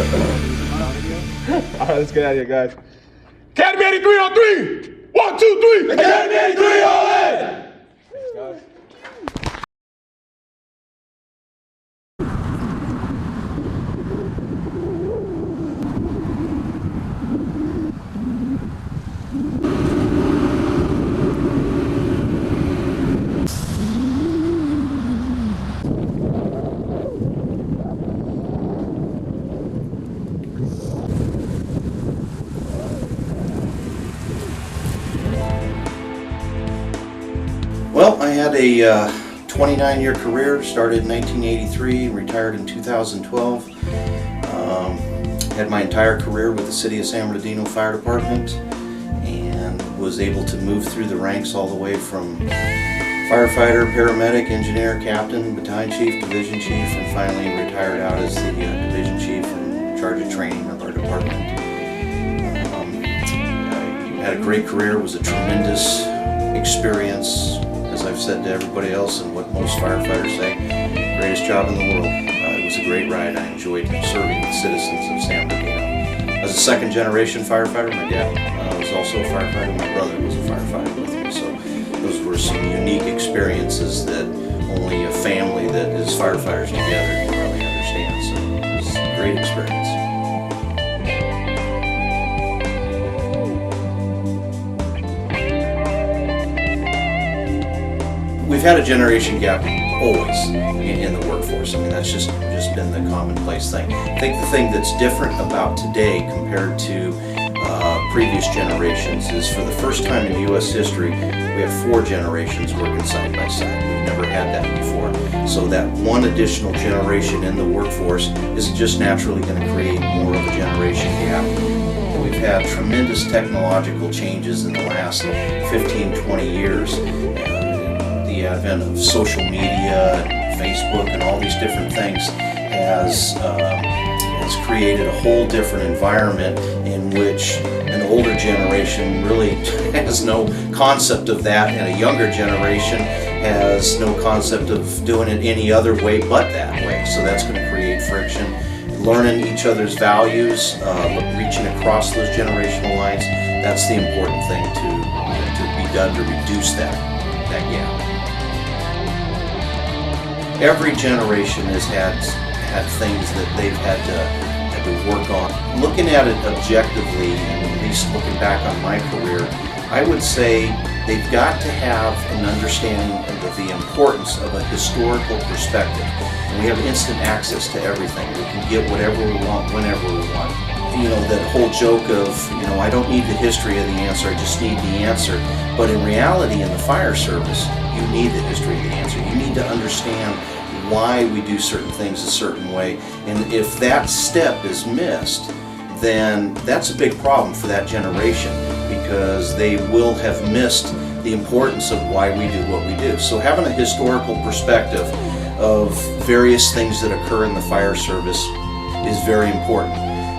All right, let's get out of here, guys. Academy 83 on 3. 1, 2, 3. Academy 83 all in. Thanks, guys. Well, I had a 29-year career, started in 1983 and retired in 2012. Had my entire career with the City of San Bernardino Fire Department and was able to move through the ranks all the way from firefighter, paramedic, engineer, captain, battalion chief, division chief, and finally retired out as the division chief in charge of training of our department. I had a great career, it was a tremendous experience. As I've said to everybody else and what most firefighters say, greatest job in the world. It was a great ride. I enjoyed serving the citizens of San Bernardino. As a second generation firefighter, my dad was also a firefighter. My brother was a firefighter with me. So those were some unique experiences that only a family that is firefighters together can really understand. So it was a great experience. We've had a generation gap always in the workforce. I mean, that's just been the commonplace thing. I think the thing that's different about today compared to previous generations is for the first time in U.S. history, we have 4 generations working side by side. We've never had that before. So that one additional generation in the workforce is just naturally going to create more of a generation gap. We've had tremendous technological changes in the last 15, 20 years. The advent of social media, and Facebook, and all these different things has created a whole different environment in which an older generation really has no concept of that, and a younger generation has no concept of doing it any other way but that way. So that's going to create friction. Learning each other's values, reaching across those generational lines, that's the important thing to be done to reduce that gap. Every generation has had things that they've had to work on. Looking at it objectively, and at least looking back on my career, I would say they've got to have an understanding of the importance of a historical perspective. And we have instant access to everything. We can get whatever we want, whenever we want. You know, that whole joke of, I don't need the history of the answer, I just need the answer. But in reality, in the fire service, you need the history of the answer. You need to understand why we do certain things a certain way. And if that step is missed, then that's a big problem for that generation, because they will have missed the importance of why we do what we do. So having a historical perspective of various things that occur in the fire service is very important.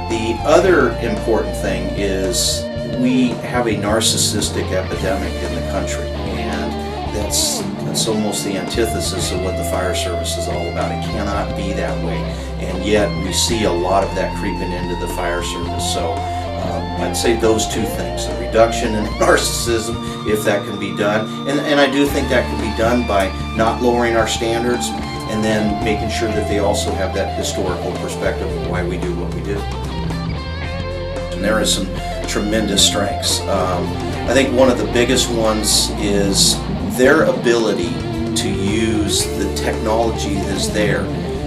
The other important thing is we have a narcissistic epidemic in the country, and that's almost the antithesis of what the fire service is all about. It cannot be that way, and yet we see a lot of that creeping into the fire service. So I'd say those two things, a reduction in narcissism, if that can be done, and I do think that can be done by not lowering our standards, and then making sure that they also have that historical perspective of why we do what we do. And there are some tremendous strengths. I think one of the biggest ones is their ability to use the technology that's there.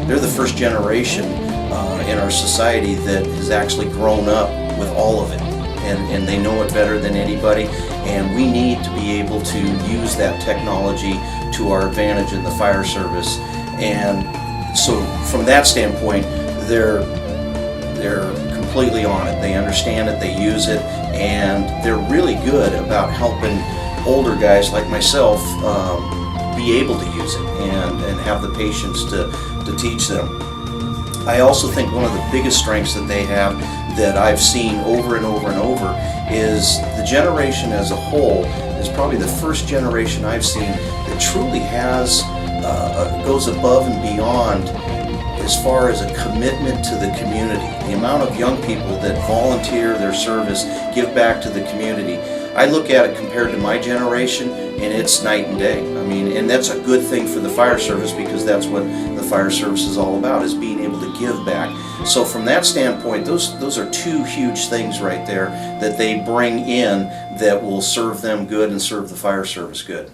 They're the first generation in our society that has actually grown up with all of it, and they know it better than anybody, and we need to be able to use that technology to our advantage in the fire service. And so from that standpoint, they're completely on it. They understand it, they use it, and they're really good about helping older guys like myself be able to use it and have the patience to teach them. I also think one of the biggest strengths that they have that I've seen over and over and over is the generation as a whole is probably the first generation I've seen that truly has goes above and beyond as far as a commitment to the community, the amount of young people that volunteer their service, give back to the community, I look at it compared to my generation, and it's night and day. I mean, and that's a good thing for the fire service, because that's what the fire service is all about, is being able to give back. So from that standpoint, those are two huge things right there that they bring in that will serve them good and serve the fire service good.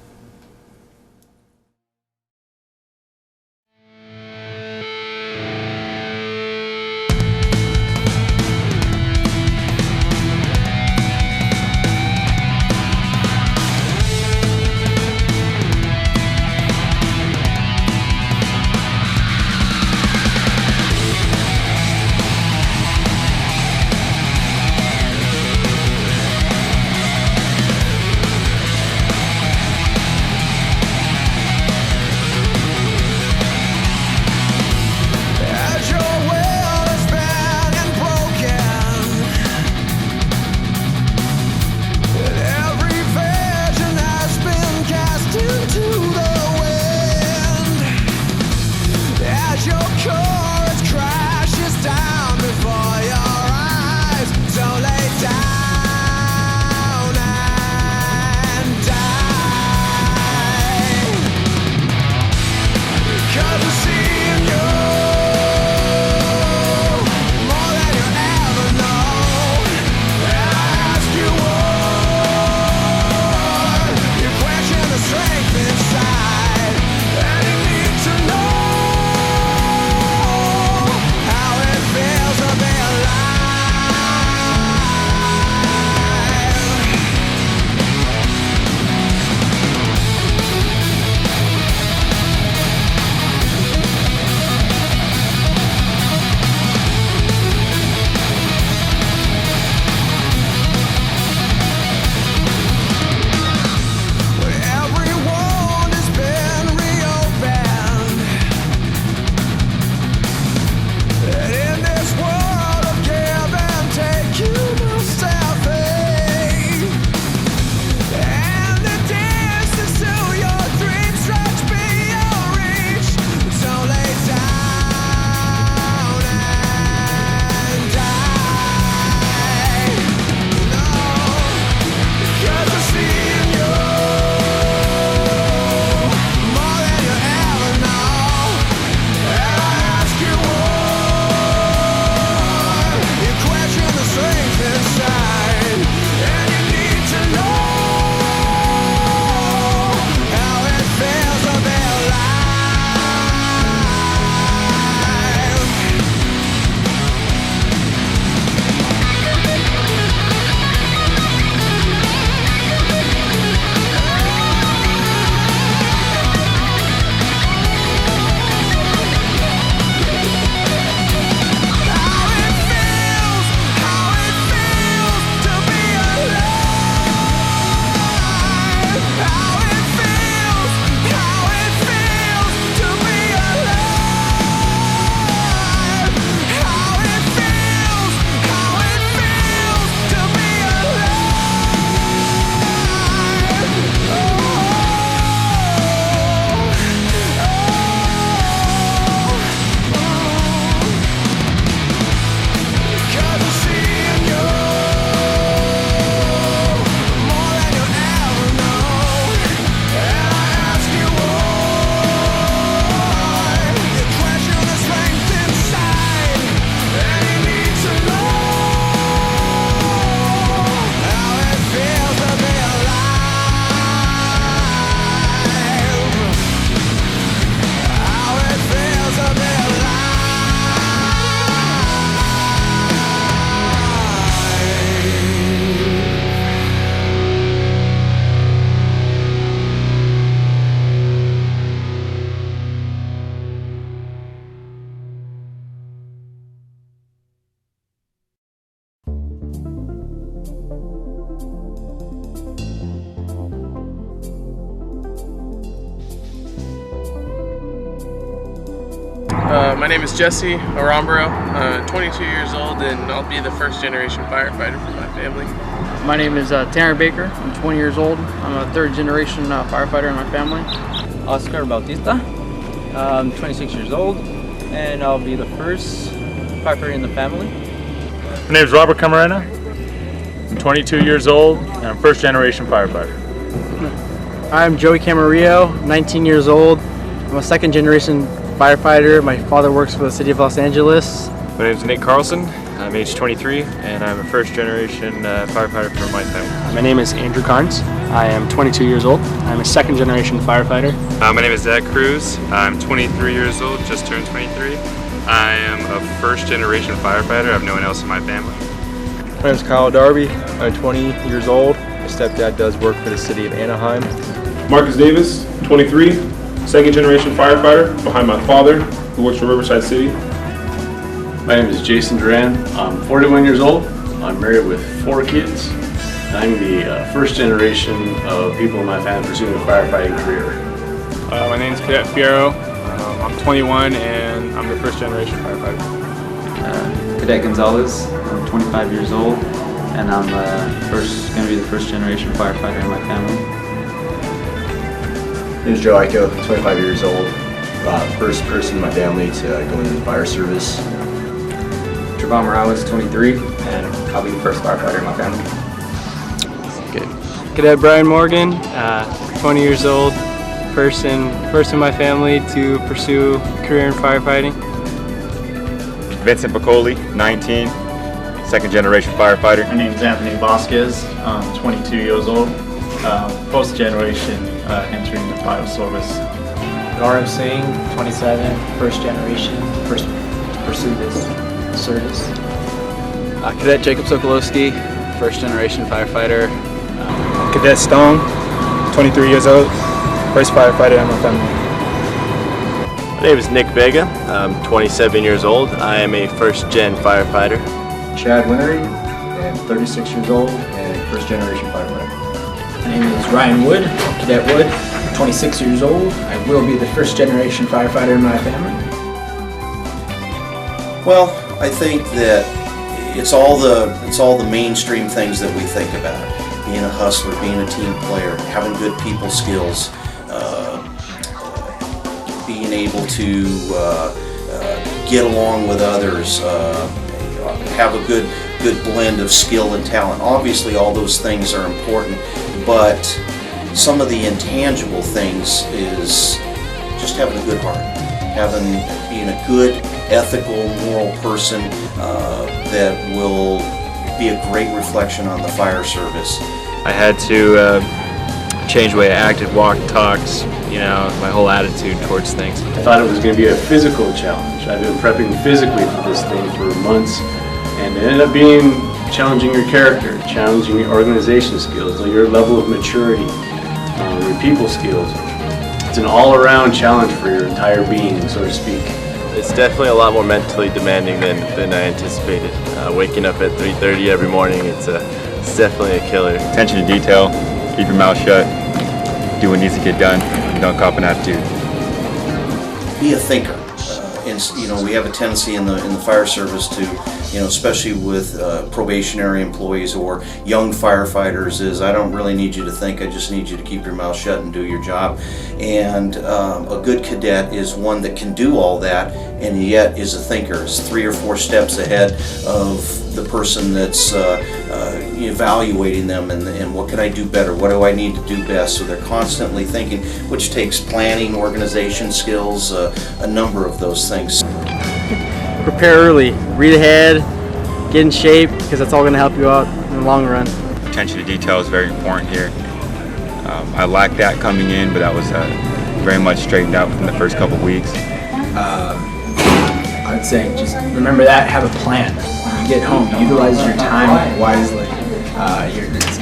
My name is Jesse Aramburo, 22 years old, and I'll be the first generation firefighter for my family. My name is Tanner Baker. I'm 20 years old. I'm a third generation firefighter in my family. Oscar Bautista. I'm 26 years old. and I'll be the first firefighter in the family. My name is Robert Camarena. I'm 22 years old and I'm first generation firefighter. I'm Joey Camarillo, 19 years old. I'm a second generation firefighter. My father works for the city of Los Angeles. My name is Nate Carlson. I'm age 23 and I'm a first generation firefighter for my family. My name is Andrew Carnes. I am 22 years old. I'm a second generation firefighter. My name is Zach Cruz. I'm 23 years old, just turned 23. I am a first generation firefighter. I have no one else in my family. My name is Kyle Darby. I'm 20 years old. My stepdad does work for the city of Anaheim. Marcus Davis, 23, second generation firefighter behind my father, who works for Riverside City. My name is Jason Duran. I'm 41 years old. I'm married with 4 kids. I'm the first generation of people in my family pursuing a firefighting career. My name is Cadet Fierro. I'm 21 and I'm the first generation firefighter. Cadet Gonzalez. I'm 25 years old and I'm going to be the first generation firefighter in my family. My name is Joe Aiko, 25 years old. First person in my family to go into the fire service. Trevon Morales, 23, and I'll be the first firefighter in my family. Good. Cadet Brian Morgan, 20 years old, first in my family to pursue a career in firefighting. Vincent Piccoli, 19, second generation firefighter. My name is Anthony Vasquez. I'm 22 years old, post generation entering the fire service. Gaurav Singh, 27, first generation, first to pursue this service. Cadet Jacob Sokolowski, first generation firefighter. Cadet Stone, 23 years old, first firefighter in my family. My name is Nick Vega. I'm 27 years old. I am a first gen firefighter. Chad Winery, and 36 years old, and first generation firefighter. My name is Ryan Wood, Cadet Wood, 26 years old. I will be the first generation firefighter in my family. Well, I think that it's all the mainstream things that we think about. Being a hustler, being a team player, having good people skills, being able to get along with others, have a good blend of skill and talent. Obviously, all those things are important, but some of the intangible things is just having a good heart, being a good, ethical, moral person that will be a great reflection on the fire service. I had to change the way I acted, walked, talked, my whole attitude towards things. I thought it was going to be a physical challenge. I've been prepping physically for this thing for months, and it ended up being challenging your character, challenging your organization skills, your level of maturity, your people skills. It's an all-around challenge for your entire being, so to speak. It's definitely a lot more mentally demanding than I anticipated. Waking up at 3:30 every morning, it's definitely a killer. Attention to detail, keep your mouth shut, do what needs to get done, and don't cop an attitude. Be a thinker. And we have a tendency in the fire service to, especially with probationary employees or young firefighters, is I don't really need you to think, I just need you to keep your mouth shut and do your job. And a good cadet is one that can do all that and yet is a thinker, is 3 or 4 steps ahead of the person that's evaluating them and what can I do better, what do I need to do best, so they're constantly thinking, which takes planning, organization skills, a number of those things. Prepare early, read ahead, get in shape, because that's all going to help you out in the long run. Attention to detail is very important here. I lacked that coming in, but that was very much straightened out from the first couple weeks. I would say just remember that, have a plan. When you get home, utilize your time wisely.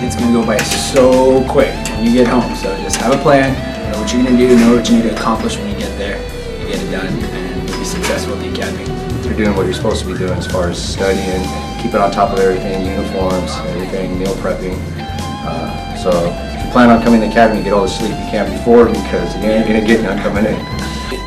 It's going to go by so quick when you get home, so just have a plan, know what you're going to do, know what you need to accomplish when you get there, you get it done, and you'll be successful at the academy. You're doing what you're supposed to be doing as far as studying, keeping on top of everything, uniforms, everything, meal prepping. So if you plan on coming to the academy, get all the sleep you can before, because you ain't going to get none coming in.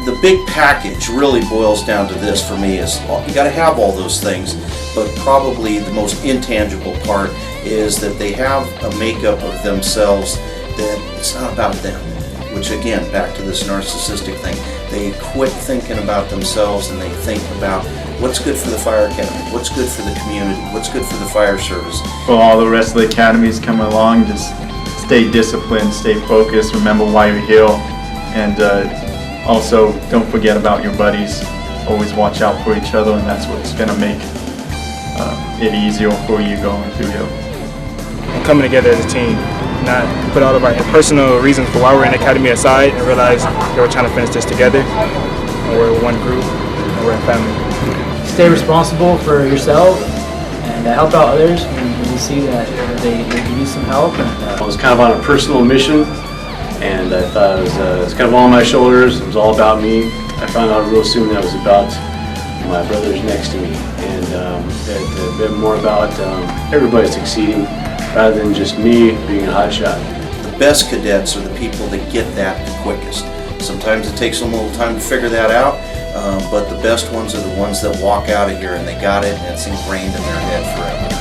The big package really boils down to this for me is you got to have all those things, but probably the most intangible part is that they have a makeup of themselves that it's not about them. which again, back to this narcissistic thing, they quit thinking about themselves and they think about what's good for the fire academy, what's good for the community, what's good for the fire service. For all the rest of the academies coming along, just stay disciplined, stay focused, remember why you're here, and also don't forget about your buddies. Always watch out for each other, and that's what's going to make it easier for you going through here. And coming together as a team, not put all of our personal reasons for why we're in the academy aside and realize that we're trying to finish this together, and we're one group, and we're a family. Stay responsible for yourself and help out others when you see that they need some help. I was kind of on a personal mission, and I thought it was kind of all on my shoulders. It was all about me. I found out real soon that it was about my brothers next to me, and a bit more about everybody succeeding rather than just me being a hotshot. The best cadets are the people that get that the quickest. Sometimes it takes them a little time to figure that out, but the best ones are the ones that walk out of here and they got it and it's ingrained in their head forever.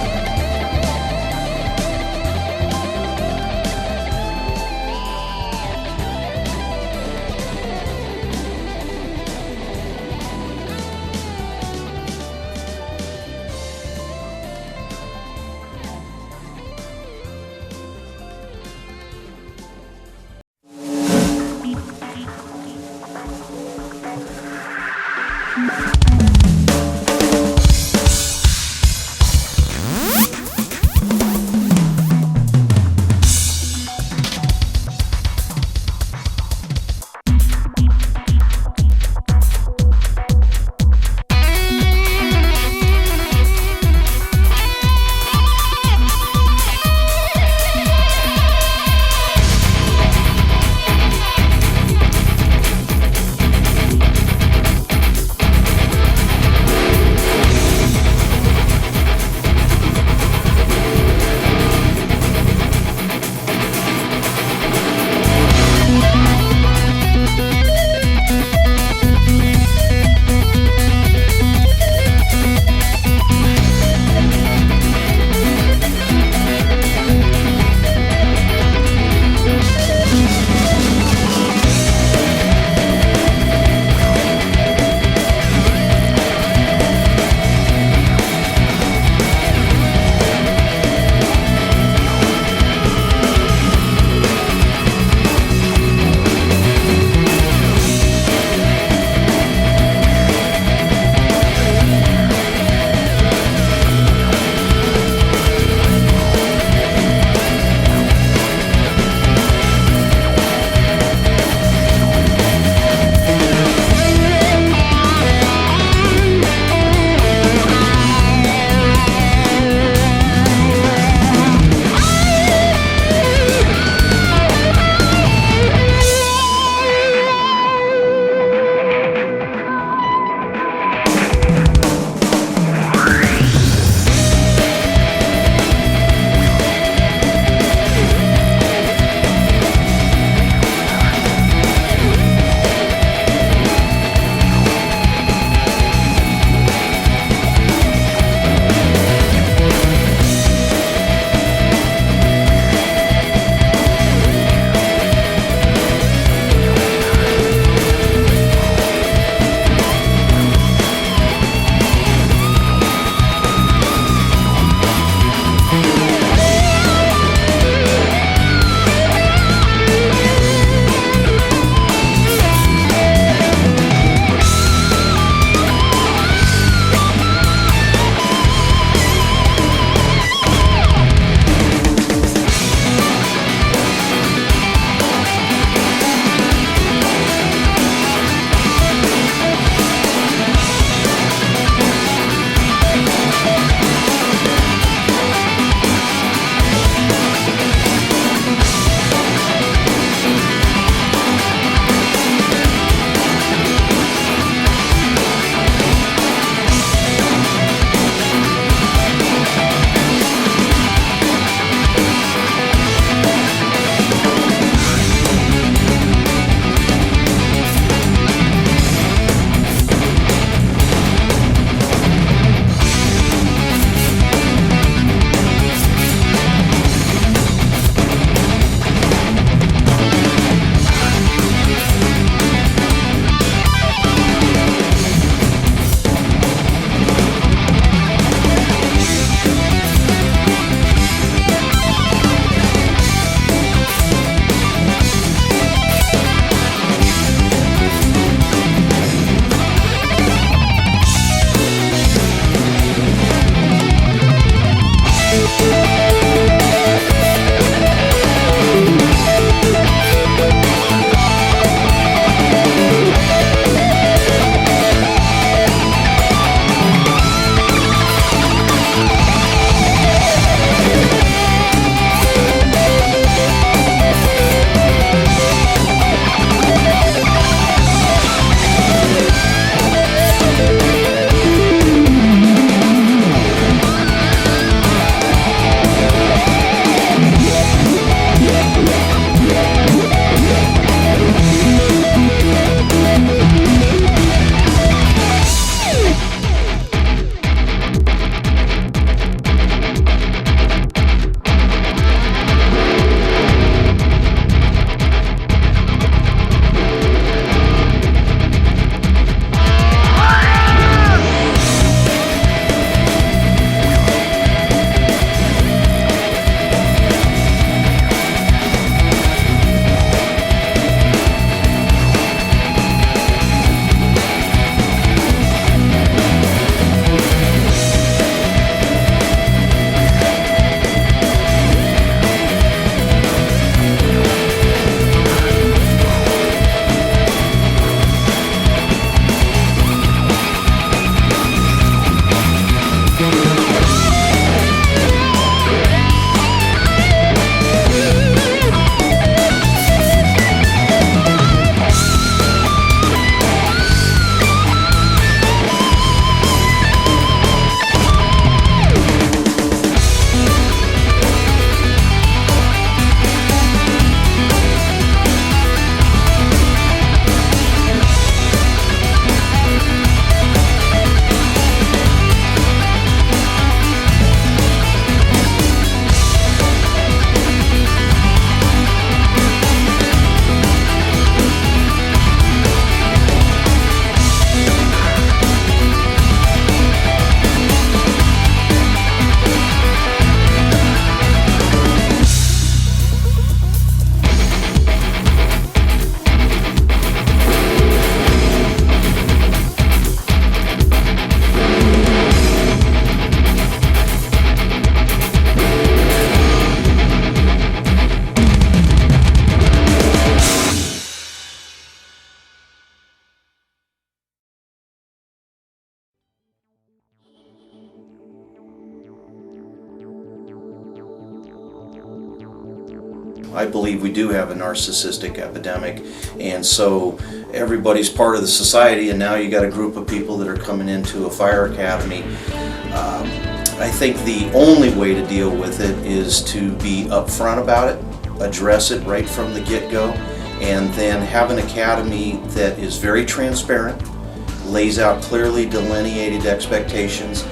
I believe we do have a narcissistic epidemic, and so everybody's part of the society, and now you got a group of people that are coming into a fire academy. I think the only way to deal with it is to be upfront about it, address it right from the get-go, and then have an academy that is very transparent, lays out clearly delineated expectations.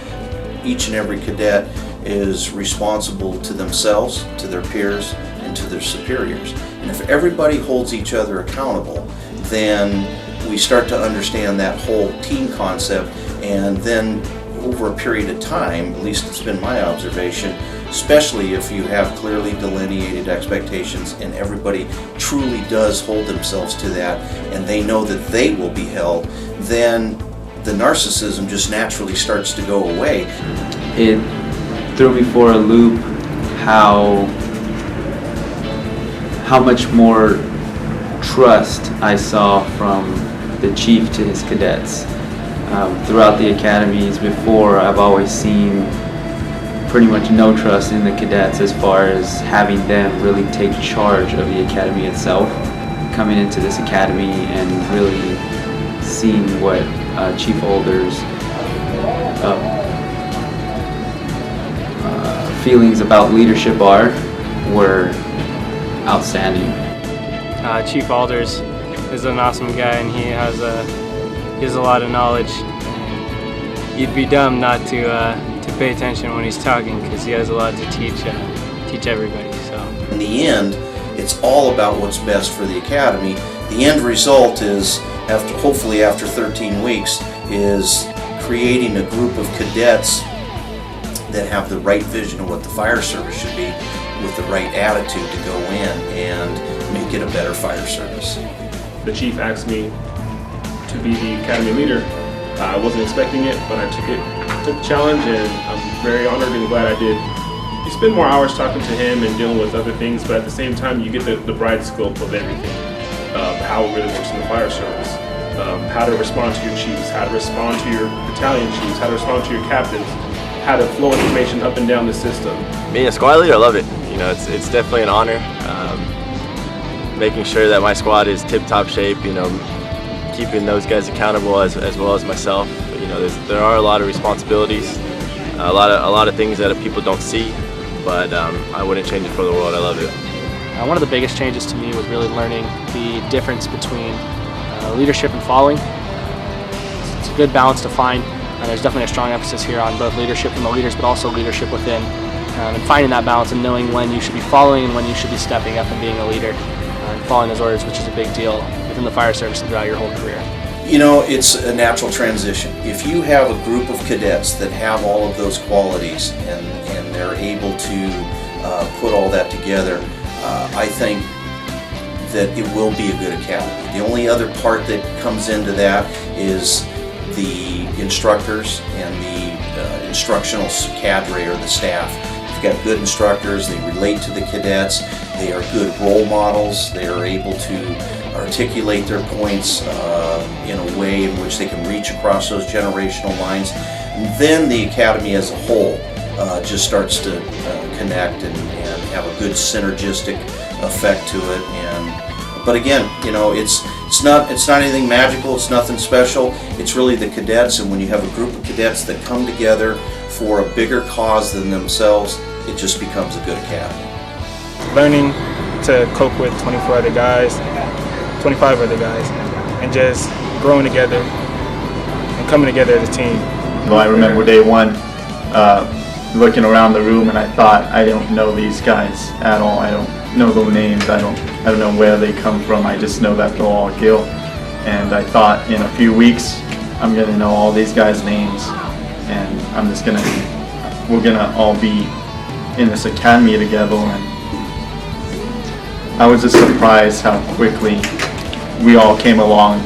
Each and every cadet is responsible to themselves, to their peers, and to their superiors. And if everybody holds each other accountable, then we start to understand that whole team concept, and then over a period of time, at least it's been my observation, especially if you have clearly delineated expectations and everybody truly does hold themselves to that and they know that they will be held, then the narcissism just naturally starts to go away. It threw me for a loop how much more trust I saw from the chief to his cadets. Throughout the academies before, I've always seen pretty much no trust in the cadets as far as having them really take charge of the academy itself. Coming into this academy and really seeing what Chief Older's feelings about leadership were outstanding. Chief Alders is an awesome guy, and he has a lot of knowledge. You'd be dumb not to pay attention when he's talking, because he has a lot to teach everybody. So in the end, it's all about what's best for the academy. The end result is, hopefully after 13 weeks, is creating a group of cadets that have the right vision of what the fire service should be, with the right attitude to go in and make it a better fire service. The chief asked me to be the academy leader. I wasn't expecting it, but I took the challenge, and I'm very honored and glad I did. you spend more hours talking to him and dealing with other things, but at the same time, you get the broad scope of everything, how it really works in the fire service, how to respond to your chiefs, how to respond to your battalion chiefs, how to respond to your captains, how to flow information up and down the system. Being a squad leader, I love it. You know, it's definitely an honor. Making sure that my squad is tip-top shape, you know, keeping those guys accountable as well as myself. You know, there are a lot of responsibilities, a lot of things that people don't see, but I wouldn't change it for the world. I love it. One of the biggest changes to me was really learning the difference between leadership and following. It's a good balance to find. There's definitely a strong emphasis here on both leadership from the leaders, but also leadership within, and finding that balance and knowing when you should be following and when you should be stepping up and being a leader and following those orders, which is a big deal within the fire service and throughout your whole career. You know, it's a natural transition. If you have a group of cadets that have all of those qualities and they're able to put all that together, I think that it will be a good academy. The only other part that comes into that is the instructors and the instructional cadre or the staff. You've got good instructors, they relate to the cadets, they are good role models, they are able to articulate their points in a way in which they can reach across those generational lines. And then the academy as a whole just starts to connect and have a good synergistic effect to it. But again, you know, it's not anything magical, it's nothing special. It's really the cadets, and when you have a group of cadets that come together for a bigger cause than themselves, it just becomes a good academy. Learning to cope with 24 other guys, 25 other guys, and just growing together and coming together as a team. Well, I remember day one, looking around the room, and I thought, I don't know these guys at all. I don't know their names. I don't know where they come from. I just know that they're all Gil. And I thought in a few weeks, I'm gonna know all these guys' names, and we're gonna all be in this academy together. And I was just surprised how quickly we all came along,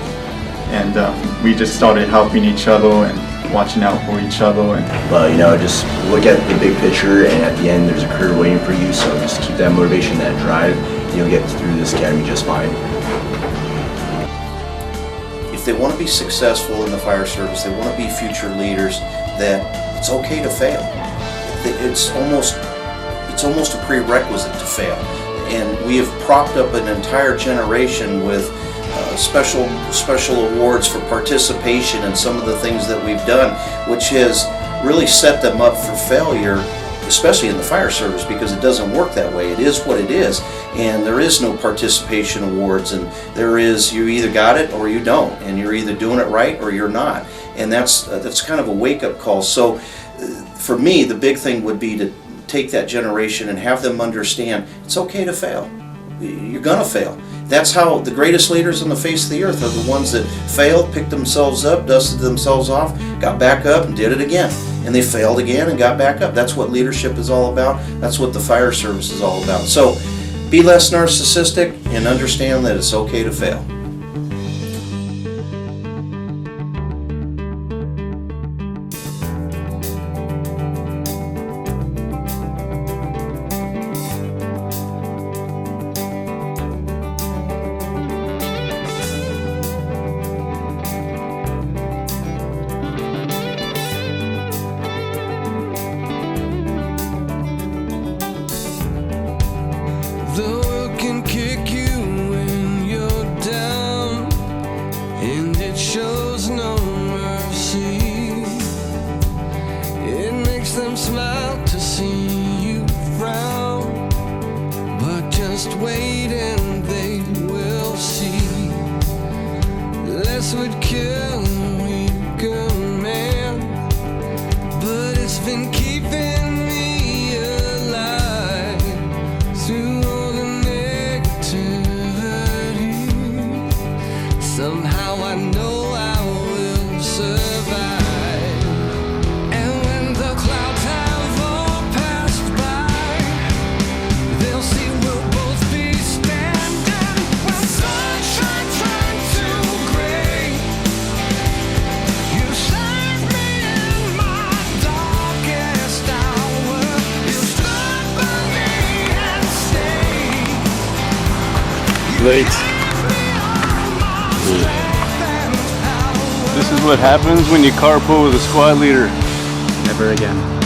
and we just started helping each other and watching out for each other. But you know, just look at the big picture, and at the end there's a career waiting for you, so just keep that motivation, that drive, and you'll get through this academy just fine. If they want to be successful in the fire service, they want to be future leaders, that it's okay to fail. It's almost a prerequisite to fail. And we have propped up an entire generation with special awards for participation in some of the things that we've done, which has really set them up for failure, especially in the fire service, because it doesn't work that way. It is what it is, and there is no participation awards, and there is, you either got it or you don't, and you're either doing it right or you're not, and that's kind of a wake-up call. So for me, the big thing would be to take that generation and have them understand it's okay to fail. You're gonna fail. That's how the greatest leaders on the face of the earth are the ones that failed, picked themselves up, dusted themselves off, got back up and did it again. And they failed again and got back up. That's what leadership is all about. That's what the fire service is all about. So be less narcissistic and understand that it's okay to fail. The world can kick you when you're down. late. This is what happens when you carpool with a squad leader. Never again.